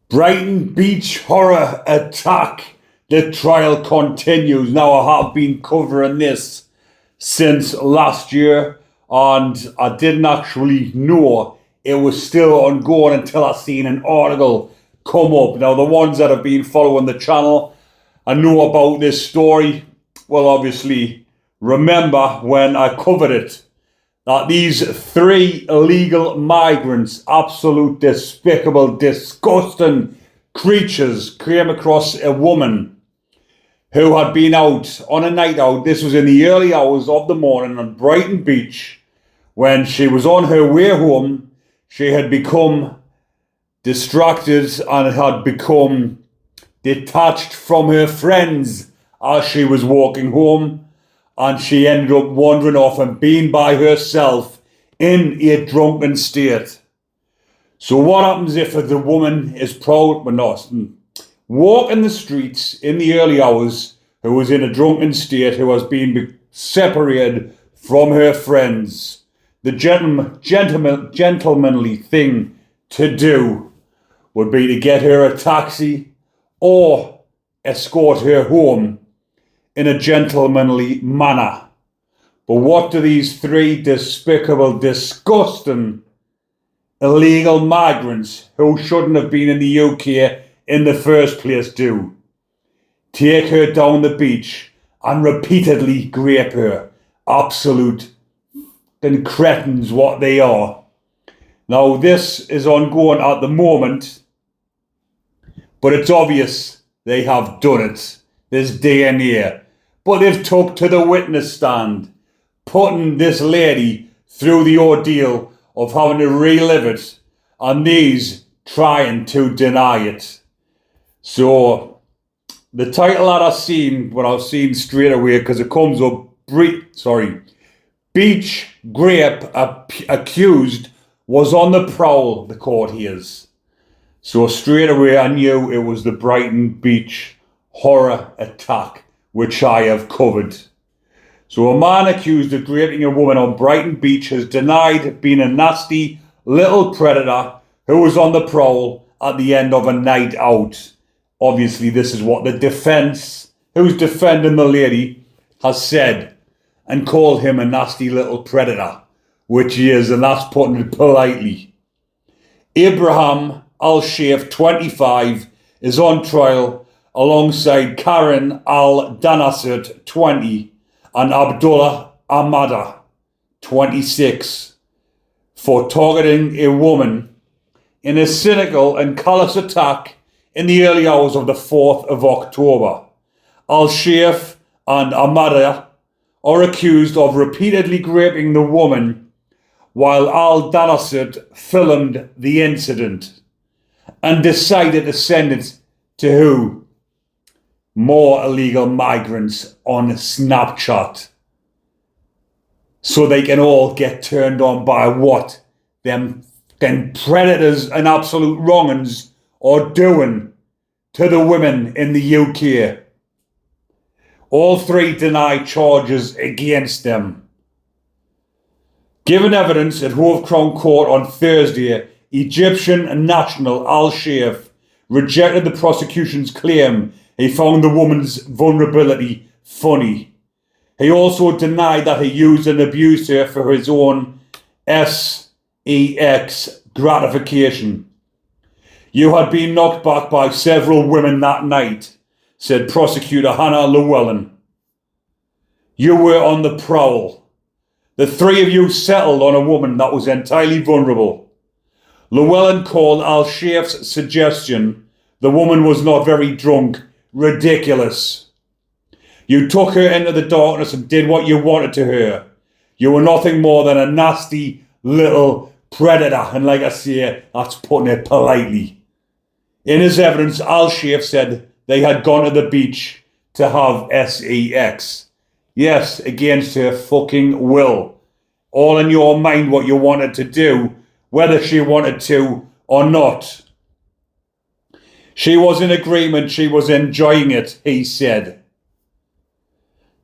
Brighton beach horror attack. The trial continues. Now, I have been covering this since last year, and I didn't actually know it was still ongoing until I seen an article come up. Now, the ones that have been following the channel and know about this story will obviously remember when I covered it, that these three illegal migrants, absolute despicable, disgusting creatures, came across a woman who had been out on a night out. This was in the early hours of the morning on Brighton Beach. When she was on her way home, she had become distracted and had become detached from her friends as she was walking home, and she ended up wandering off and being by herself in a drunken state. So what happens if the woman is proud but not walking the streets in the early hours, who was in a drunken state, who has been separated from her friends? The gentlemanly thing to do would be to get her a taxi or escort her home in a gentlemanly manner. But what do these three despicable, disgusting, illegal migrants who shouldn't have been in the UK in the first place do? Take her down the beach and repeatedly grape her. Absolute cretins what they are. Now, this is ongoing at the moment, but it's obvious they have done it. There's DNA. But they've took to the witness stand, putting this lady through the ordeal of having to relive it, and these trying to deny it. So the title that I've seen, straight away, because it comes up, beach grape accused was on the prowl, the court hears. So straight away I knew it was the Brighton Beach horror attack, which I have covered. So a man accused of raping a woman on Brighton Beach has denied being a nasty little predator who was on the prowl at the end of a night out. Obviously, this is what the defence, who's defending the lady, has said, and called him a nasty little predator, which he is, and that's putting it politely. Abraham Al-Sheikh, 25, is on trial alongside Karen Al-Danasert, 20, and Abdullah Ahmada, 26, for targeting a woman in a cynical and callous attack in the early hours of the 4th of October. Al-Sheikh and Ahmada are accused of repeatedly raping the woman while Al-Danasert filmed the incident and decided to send it to who? More illegal migrants on Snapchat, so they can all get turned on by what them predators and absolute wrong'uns are doing to the women in the UK. All three deny charges against them. Given evidence at Hove Crown Court on Thursday, Egyptian national Al-Sheikh rejected the prosecution's claim he found the woman's vulnerability funny. He also denied that he used and abused her for his own sex gratification. "You had been knocked back by several women that night," said prosecutor Hannah Llewellyn. "You were on the prowl. The three of you settled on a woman that was entirely vulnerable." Llewellyn called Al-Sheikh's suggestion the woman was not very drunk ridiculous. "You took her into the darkness and did what you wanted to her. You were nothing more than a nasty little predator." And like I say, that's putting it politely. In his evidence, Al-Sheikh said they had gone to the beach to have sex. Yes, against her fucking will. All in your mind what you wanted to do, whether she wanted to or not. "She was in agreement, she was enjoying it," he said.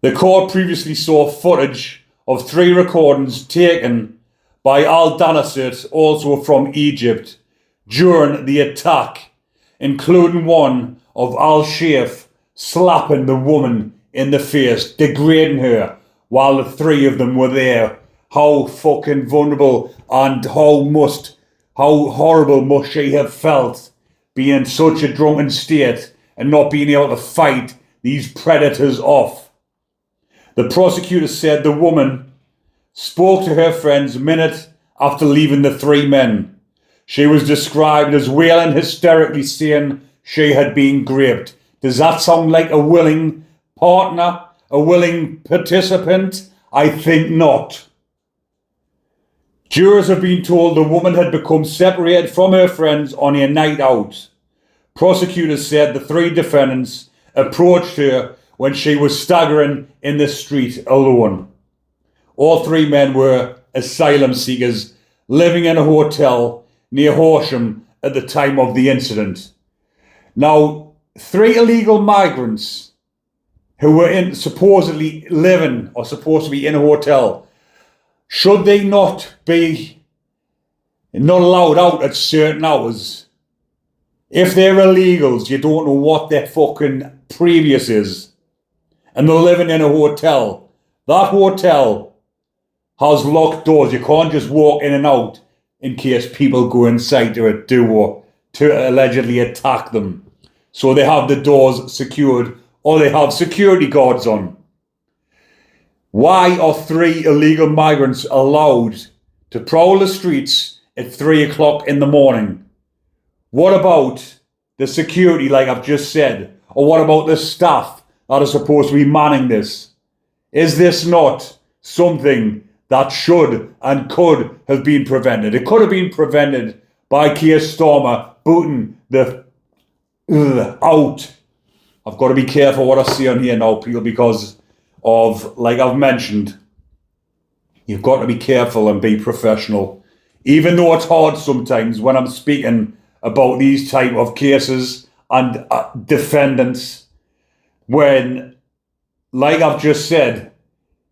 The court previously saw footage of 3 recordings taken by Al-Danasert, also from Egypt, during the attack, including one of Al-Sheikh slapping the woman in the face, degrading her, while the three of them were there. How fucking vulnerable and how horrible must she have felt being in such a drunken state and not being able to fight these predators off. The prosecutor said the woman spoke to her friends a minute after leaving the three men. She was described as wailing hysterically, saying she had been raped. Does that sound like a willing partner, a willing participant? I think not. Jurors have been told the woman had become separated from her friends on a night out. Prosecutors said the three defendants approached her when she was staggering in the street alone. All three men were asylum seekers living in a hotel near Horsham at the time of the incident. Now, three illegal migrants who were supposedly living or supposed to be in a hotel, should they not be not allowed out at certain hours? If they're illegals, you don't know what their fucking previous is, and they're living in a hotel. That hotel has locked doors. You can't just walk in and out in case people go inside to it, to allegedly attack them. So they have the doors secured, or they have security guards on. Why are three illegal migrants allowed to prowl the streets at 3 o'clock in the morning? What about the security, like I've just said? Or what about the staff that are supposed to be manning this? Is this not something that should and could have been prevented? It could have been prevented by Keir Starmer booting the out. I've got to be careful what I say on here now, people, because of, like I've mentioned, you've got to be careful and be professional. Even though it's hard sometimes when I'm speaking about these type of cases and defendants, when, like I've just said,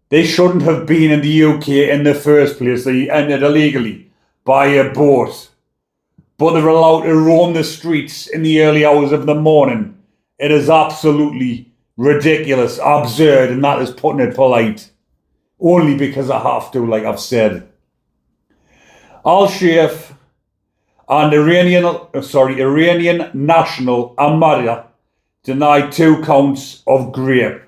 they shouldn't have been in the UK in the first place. They entered illegally by a boat, but they're allowed to roam the streets in the early hours of the morning. It is absolutely ridiculous, absurd, and that is putting it polite. Only because I have to, like I've said. Al-Sheikh and Iranian national Ahmadiyya denied 2 counts of rape.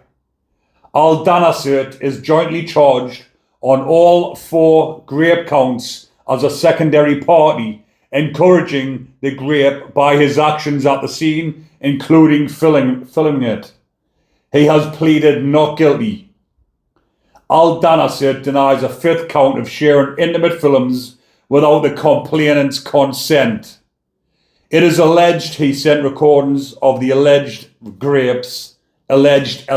Al-Danasert is jointly charged on all 4 rape counts as a secondary party, encouraging the rape by his actions at the scene, including filming it. He has pleaded not guilty. Al-Danasert denies a 5th count of sharing intimate films without the complainant's consent. It is alleged he sent recordings of the alleged rapes. Alleged.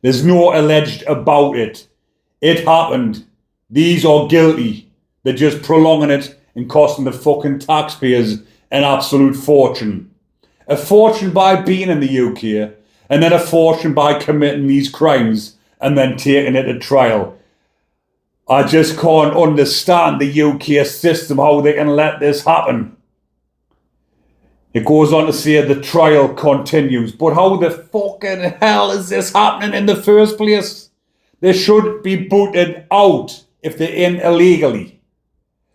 There's no alleged about it. It happened. These are guilty. They're just prolonging it and costing the fucking taxpayers an absolute fortune. A fortune by being in the UK, and then a fortune by committing these crimes and then taking it to trial. I just can't understand the UK system, how they can let this happen. It goes on to say the trial continues. But how the fucking hell is this happening in the first place? They should be booted out if they're in illegally,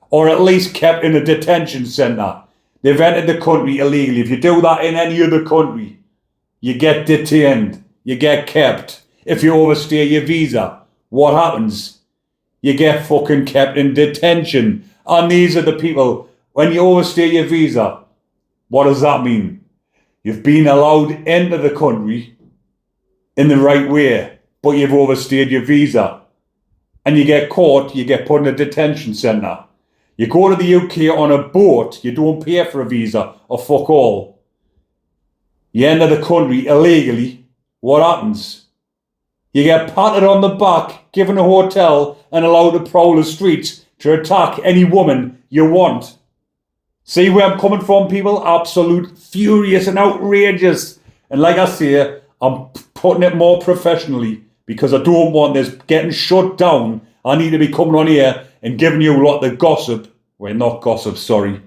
or at least kept in a detention centre. They've entered the country illegally. If you do that in any other country, you get detained, you get kept. If you overstay your visa, what happens? You get fucking kept in detention. And these are the people, when you overstay your visa, what does that mean? You've been allowed into the country in the right way, but you've overstayed your visa. And you get caught, you get put in a detention centre. You go to the UK on a boat, you don't pay for a visa, or fuck all. You enter the country illegally, what happens? You get patted on the back, given a hotel, and allowed to prowl the streets to attack any woman you want. See where I'm coming from, people? Absolute furious and outrageous. And like I say, I'm putting it more professionally because I don't want this getting shut down. I need to be coming on here and giving you a lot of the gossip. Well, not gossip, sorry.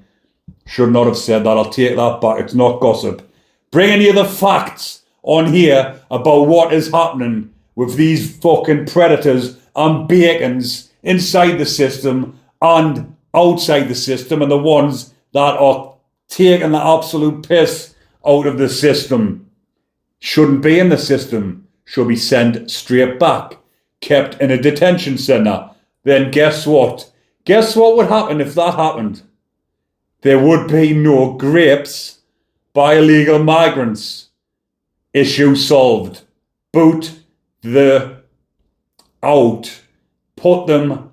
should not have said that. I'll take that back. It's not gossip. Bring any of the facts on here about what is happening with these fucking predators and bacons inside the system and outside the system, and the ones that are taking the absolute piss out of the system. Shouldn't be in the system. Should be sent straight back. Kept in a detention centre. Then guess what? Guess what would happen if that happened? There would be no grapes by illegal migrants. Issue solved. Boot the out. Put them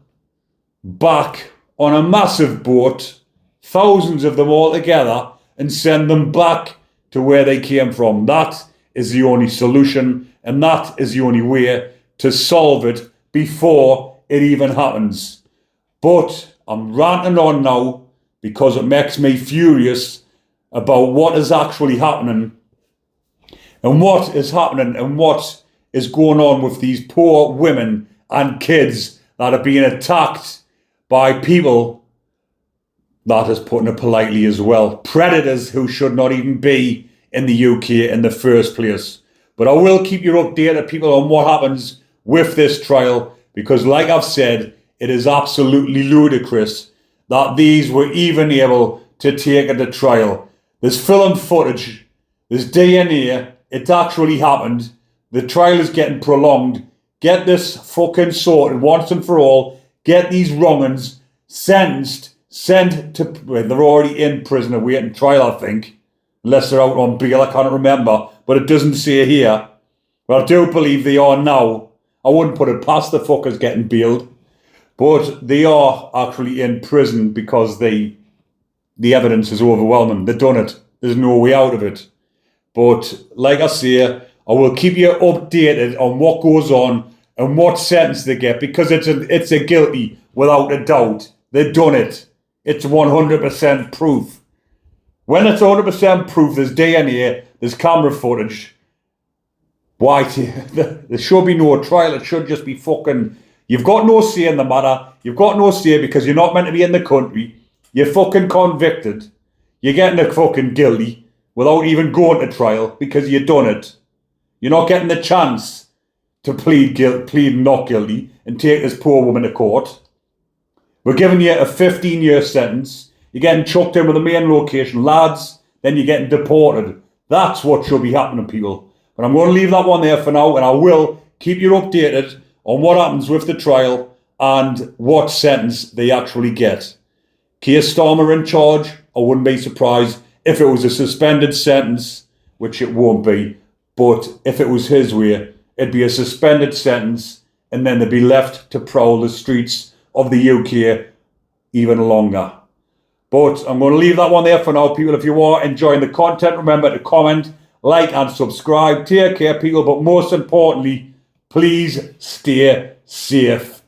back on a massive boat, thousands of them all together, and send them back to where they came from. That is the only solution, and that is the only way to solve it before it even happens. But I'm ranting on now because it makes me furious about what is actually happening and what is happening and what is going on with these poor women and kids that are being attacked by people, that is putting it politely as well, predators who should not even be in the UK in the first place. But I will keep you updated, people, on what happens with this trial, because like I've said, it is absolutely ludicrous that these were even able to take it to trial. There's film footage, there's DNA, it actually happened. The trial is getting prolonged. Get this fucking sorted once and for all. Get these wrong-uns sentenced, sent to... Well, they're already in prison awaiting trial, I think. Unless they're out on bail, I can't remember. But it doesn't say here. But I do believe they are now. I wouldn't put it past the fuckers getting bailed. But they are actually in prison because the evidence is overwhelming. They've done it. There's no way out of it. But like I say, I will keep you updated on what goes on and what sentence they get, because it's a guilty, without a doubt. They've done it. It's 100% proof. When it's 100% proof, there's DNA, there's camera footage. Why? There should be no trial. It should just be fucking... You've got no say in the matter. You've got no say because you're not meant to be in the country. You're fucking convicted. You're getting a fucking guilty without even going to trial because you've done it. You're not getting the chance to plead not guilty and take this poor woman to court. We're giving you a 15-year sentence. You're getting chucked in with the main location, lads. Then you're getting deported. That's what should be happening, people. But I'm going to leave that one there for now, and I will keep you updated on what happens with the trial and what sentence they actually get. Keir Starmer in charge, I wouldn't be surprised if it was a suspended sentence, which it won't be, but if it was his way, it'd be a suspended sentence, and then they'd be left to prowl the streets of the UK even longer. But I'm going to leave that one there for now, people. If you are enjoying the content, remember to comment, like and subscribe. Take care, people, but most importantly, please stay safe.